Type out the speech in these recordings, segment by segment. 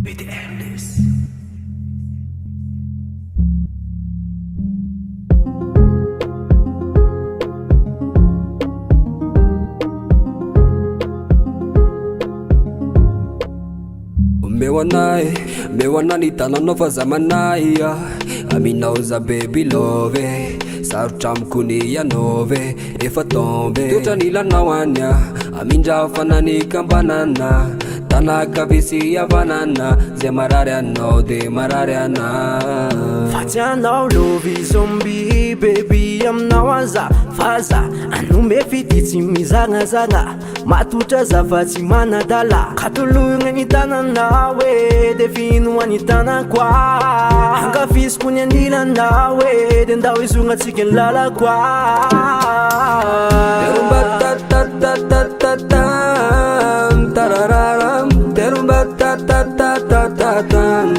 BTNless. Mewanani tananao fa zamanay aminao za baby love sarotramiko ny anove efa tombe toetra nilanao anya amindra fanany kambanana tanakavesy avanana zay marary anao de marary ana fatsy anao lovy zombie baby aminao aza faza anome fiditsy mizagnazagna matotra zafatsy manadala katoloigna ny tananao e de fino any tanako angafisiko ny anilanao e de ndao izognatsika ny lalako Terumbatatatatatatam tarararam terumbatatatatatatam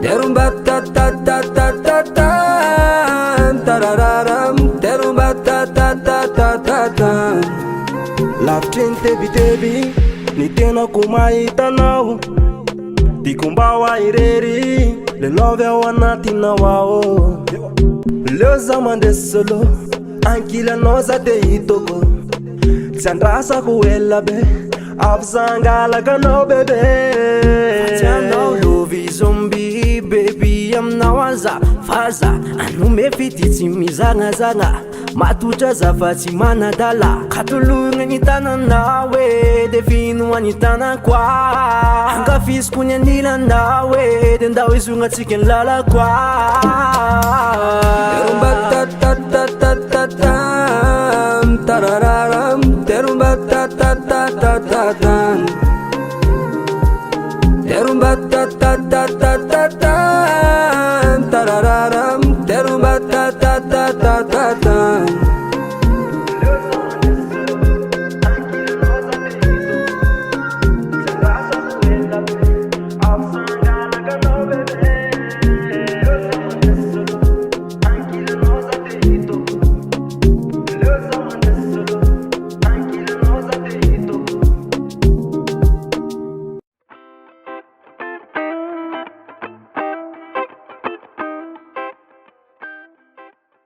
terumbatatatatatatam tarararam terumbatatatatatatam lavitry ny tebiteby ny tenako mahitanao tiako mba ho airery le love ao anatinao ao leo za mandresy solo ankilanao za te hitoko tsy andrasako ela be avy zangalaka anao bebe fatsy anao lovy zombie baby aminao aza faza anome fiditsy mizagnazagna matotra zafatsy manadala katoloigna ny tananao e de fino any tanako angafisiko ny anilanao e de ndao izognatsika ny lalako terumbatatatatatatam tarararam terumbatatatatatatam terumbatatatatatatam